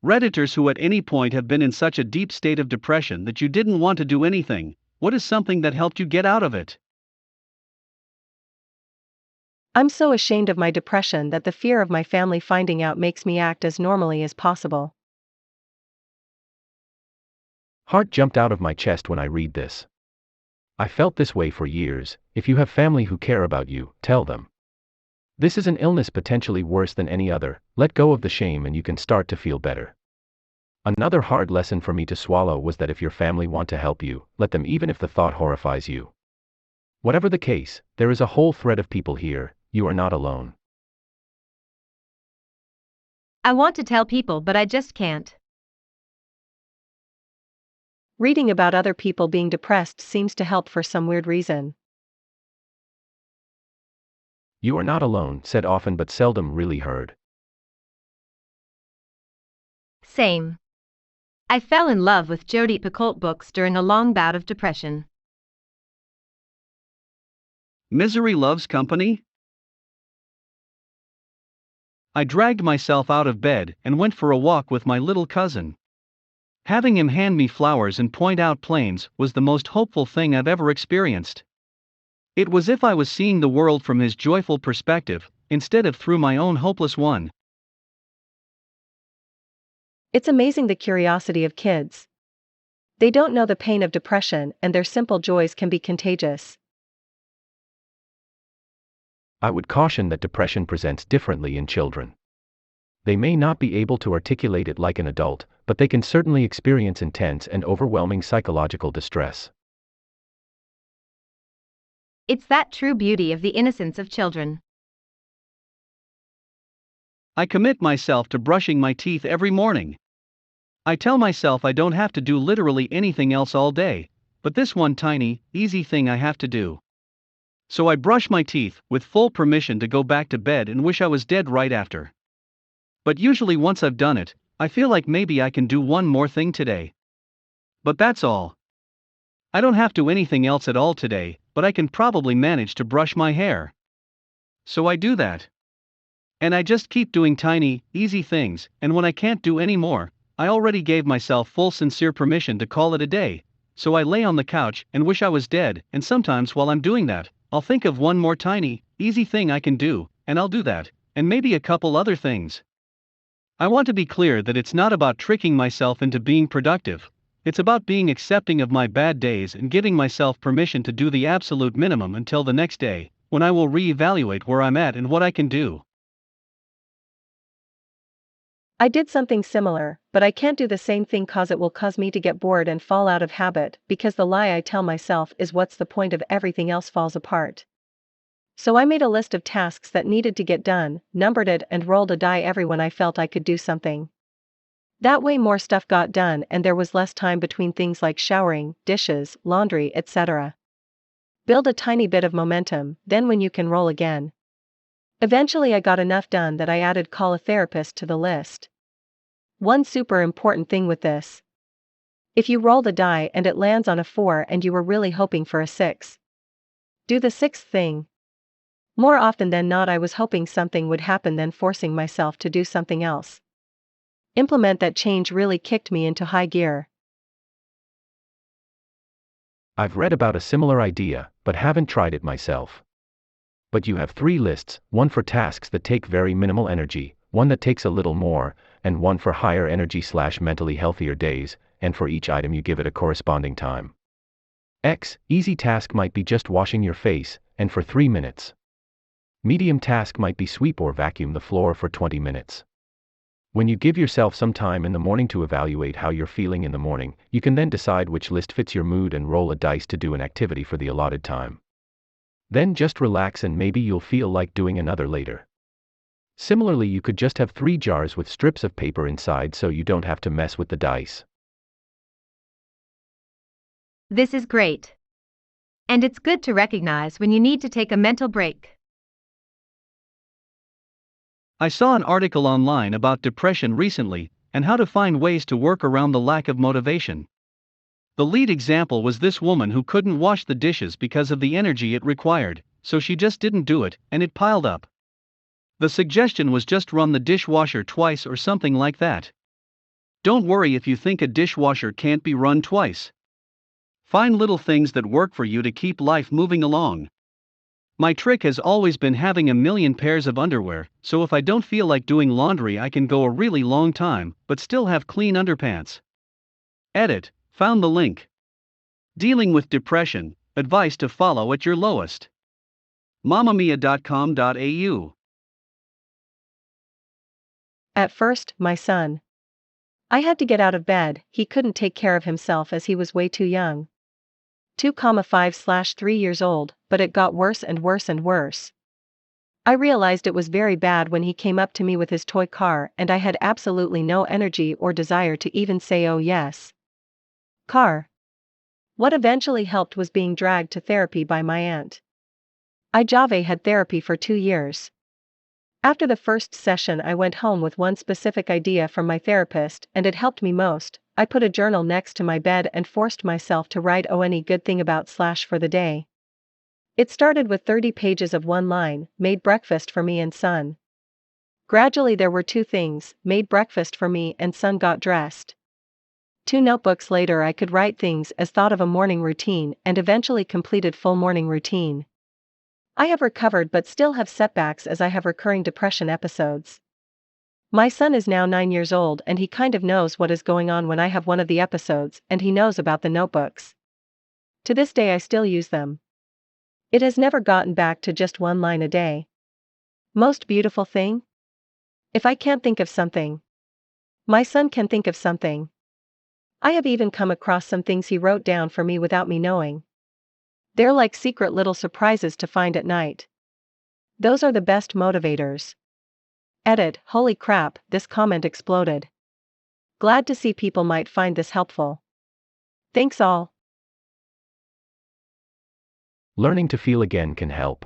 Redditors who at any point have been in such a deep state of depression that you didn't want to do anything. What is something that helped you get out of it? I'm so ashamed of my depression that the fear of my family finding out makes me act as normally as possible. Heart jumped out of my chest when I read this. I felt this way for years. If you have family who care about you, tell them. This is an illness potentially worse than any other. Let go of the shame and you can start to feel better. Another hard lesson for me to swallow was that if your family want to help you, let them even if the thought horrifies you. Whatever the case, there is a whole thread of people here. You are not alone. I want to tell people but I just can't. Reading about other people being depressed seems to help for some weird reason. You are not alone, said often but seldom really heard. Same. I fell in love with Jodi Picoult books during a long bout of depression. Misery loves company? I dragged myself out of bed and went for a walk with my little cousin. Having him hand me flowers and point out planes was the most hopeful thing I've ever experienced. It was as if I was seeing the world from his joyful perspective, instead of through my own hopeless one. It's amazing the curiosity of kids. They don't know the pain of depression and their simple joys can be contagious. I would caution that depression presents differently in children. They may not be able to articulate it like an adult, but they can certainly experience intense and overwhelming psychological distress. It's that true beauty of the innocence of children. I commit myself to brushing my teeth every morning. I tell myself I don't have to do literally anything else all day, but this one tiny, easy thing I have to do. So I brush my teeth, with full permission to go back to bed and wish I was dead right after. But usually once I've done it, I feel like maybe I can do one more thing today. But that's all. I don't have to do anything else at all today, but I can probably manage to brush my hair. So I do that. And I just keep doing tiny, easy things, and when I can't do any more, I already gave myself full sincere permission to call it a day. So I lay on the couch and wish I was dead, and sometimes while I'm doing that, I'll think of one more tiny, easy thing I can do, and I'll do that, and maybe a couple other things. I want to be clear that it's not about tricking myself into being productive. It's about being accepting of my bad days and giving myself permission to do the absolute minimum until the next day, when I will reevaluate where I'm at and what I can do. I did something similar, but I can't do the same thing cause it will cause me to get bored and fall out of habit because the lie I tell myself is what's the point if everything else falls apart. So I made a list of tasks that needed to get done, numbered it and rolled a die every when I felt I could do something. That way more stuff got done and there was less time between things like showering, dishes, laundry, etc. Build a tiny bit of momentum, then when you can roll again. Eventually I got enough done that I added call a therapist to the list. One super important thing with this. If you roll the die and it lands on a 4 and you were really hoping for a 6. Do the 6th thing. More often than not I was hoping something would happen than forcing myself to do something else. Implement that change really kicked me into high gear. I've read about a similar idea, but haven't tried it myself. But you have 3 lists, one for tasks that take very minimal energy, one that takes a little more, and one for higher energy / mentally healthier days, and for each item you give it a corresponding time. Easy task might be just washing your face, and for 3 minutes. Medium task might be sweep or vacuum the floor for 20 minutes. When you give yourself some time in the morning to evaluate how you're feeling in the morning, you can then decide which list fits your mood and roll a dice to do an activity for the allotted time. Then just relax and maybe you'll feel like doing another later. Similarly, you could just have 3 jars with strips of paper inside so you don't have to mess with the dice. This is great. And it's good to recognize when you need to take a mental break. I saw an article online about depression recently, and how to find ways to work around the lack of motivation. The lead example was this woman who couldn't wash the dishes because of the energy it required, so she just didn't do it, and it piled up. The suggestion was just run the dishwasher twice or something like that. Don't worry if you think a dishwasher can't be run twice. Find little things that work for you to keep life moving along. My trick has always been having a million pairs of underwear, so if I don't feel like doing laundry, I can go a really long time, but still have clean underpants. Edit, found the link. Dealing with depression, advice to follow at your lowest. mamamia.com.au. At first, my son. I had to get out of bed, he couldn't take care of himself as he was way too young. 2,5/3 years old, but it got worse and worse and worse. I realized it was very bad when he came up to me with his toy car and I had absolutely no energy or desire to even say oh yes. Car. What eventually helped was being dragged to therapy by my aunt. Jave had therapy for 2 years. After the first session I went home with one specific idea from my therapist and it helped me most. I put a journal next to my bed and forced myself to write any good thing about / for the day. It started with 30 pages of one line, made breakfast for me and son. Gradually there were 2 things, made breakfast for me and son got dressed. 2 notebooks later I could write things as thought of a morning routine and eventually completed full morning routine. I have recovered but still have setbacks as I have recurring depression episodes. My son is now 9 years old and he kind of knows what is going on when I have one of the episodes and he knows about the notebooks. To this day I still use them. It has never gotten back to just one line a day. Most beautiful thing? If I can't think of something, my son can think of something. I have even come across some things he wrote down for me without me knowing. They're like secret little surprises to find at night. Those are the best motivators. Edit, holy crap, this comment exploded. Glad to see people might find this helpful. Thanks all. Learning to feel again can help.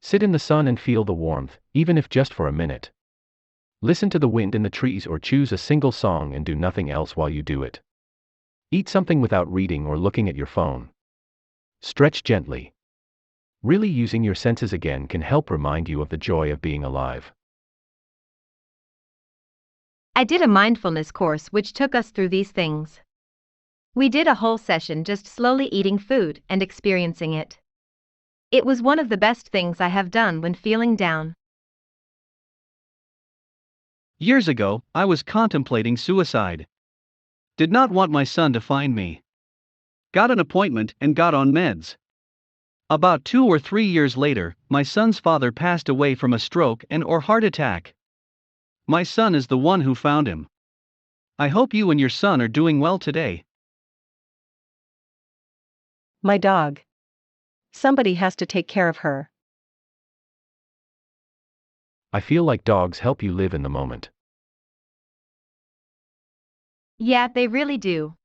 Sit in the sun and feel the warmth, even if just for a minute. Listen to the wind in the trees or choose a single song and do nothing else while you do it. Eat something without reading or looking at your phone. Stretch gently. Really using your senses again can help remind you of the joy of being alive. I did a mindfulness course which took us through these things. We did a whole session just slowly eating food and experiencing it. It was one of the best things I have done when feeling down. Years ago, I was contemplating suicide. Did not want my son to find me. Got an appointment and got on meds. About 2 or 3 years later, my son's father passed away from a stroke and/or heart attack. My son is the one who found him. I hope you and your son are doing well today. My dog. Somebody has to take care of her. I feel like dogs help you live in the moment. Yeah, they really do.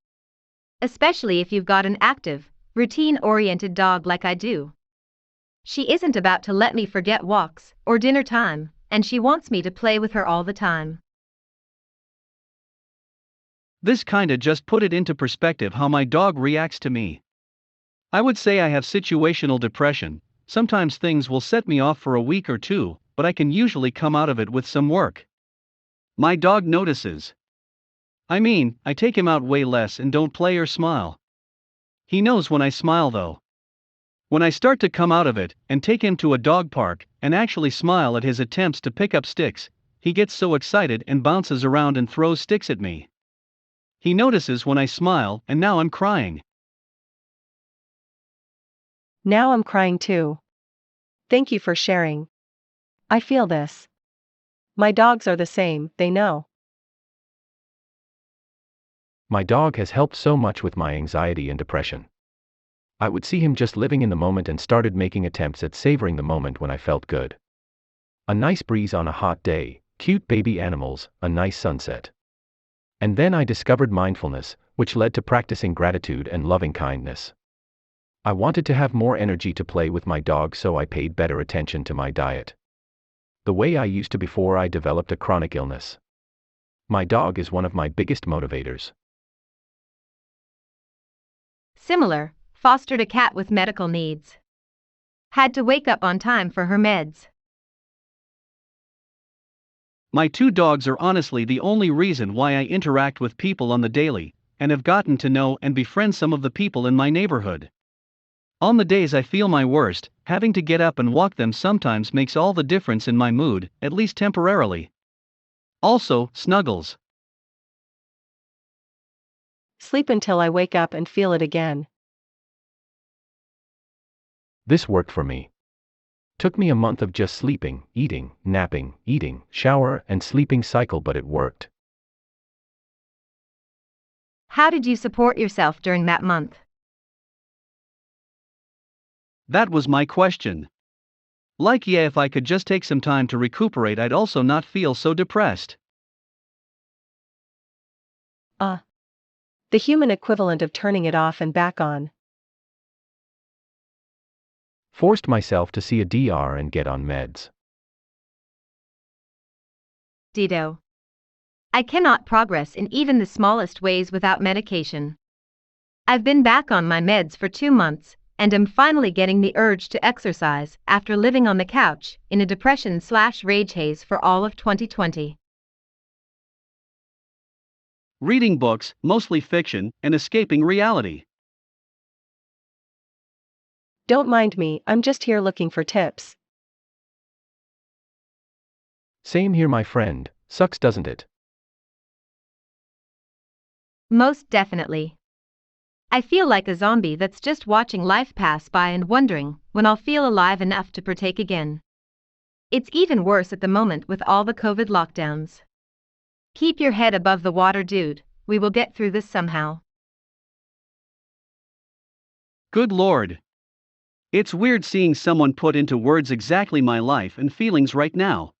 Especially if you've got an active, routine-oriented dog like I do. She isn't about to let me forget walks or dinner time, and she wants me to play with her all the time. This kinda just put it into perspective how my dog reacts to me. I would say I have situational depression. Sometimes things will set me off for a week or 2, but I can usually come out of it with some work. My dog notices. I mean, I take him out way less and don't play or smile. He knows when I smile though. When I start to come out of it and take him to a dog park and actually smile at his attempts to pick up sticks, he gets so excited and bounces around and throws sticks at me. He notices when I smile and now I'm crying. Now I'm crying too. Thank you for sharing. I feel this. My dogs are the same, they know. My dog has helped so much with my anxiety and depression. I would see him just living in the moment and started making attempts at savoring the moment when I felt good. A nice breeze on a hot day, cute baby animals, a nice sunset. And then I discovered mindfulness, which led to practicing gratitude and loving kindness. I wanted to have more energy to play with my dog, so I paid better attention to my diet. The way I used to before I developed a chronic illness. My dog is one of my biggest motivators. Similar, fostered a cat with medical needs. Had to wake up on time for her meds. My two dogs are honestly the only reason why I interact with people on the daily, and have gotten to know and befriend some of the people in my neighborhood. On the days I feel my worst, having to get up and walk them sometimes makes all the difference in my mood, at least temporarily. Also, Snuggles. Sleep until I wake up and feel it again. This worked for me. Took me a month of just sleeping, eating, napping, eating, shower, and sleeping cycle, but it worked. How did you support yourself during that month? That was my question. Like, yeah, if I could just take some time to recuperate, I'd also not feel so depressed. The human equivalent of turning it off and back on. Forced myself to see a DR and get on meds. Dido. I cannot progress in even the smallest ways without medication. I've been back on my meds for 2 months, and am finally getting the urge to exercise after living on the couch in a depression/rage haze for all of 2020. Reading books, mostly fiction, and escaping reality. Don't mind me, I'm just here looking for tips. Same here, my friend. Sucks, doesn't it? Most definitely. I feel like a zombie that's just watching life pass by and wondering when I'll feel alive enough to partake again. It's even worse at the moment with all the COVID lockdowns. Keep your head above the water, dude. We will get through this somehow. Good Lord. It's weird seeing someone put into words exactly my life and feelings right now.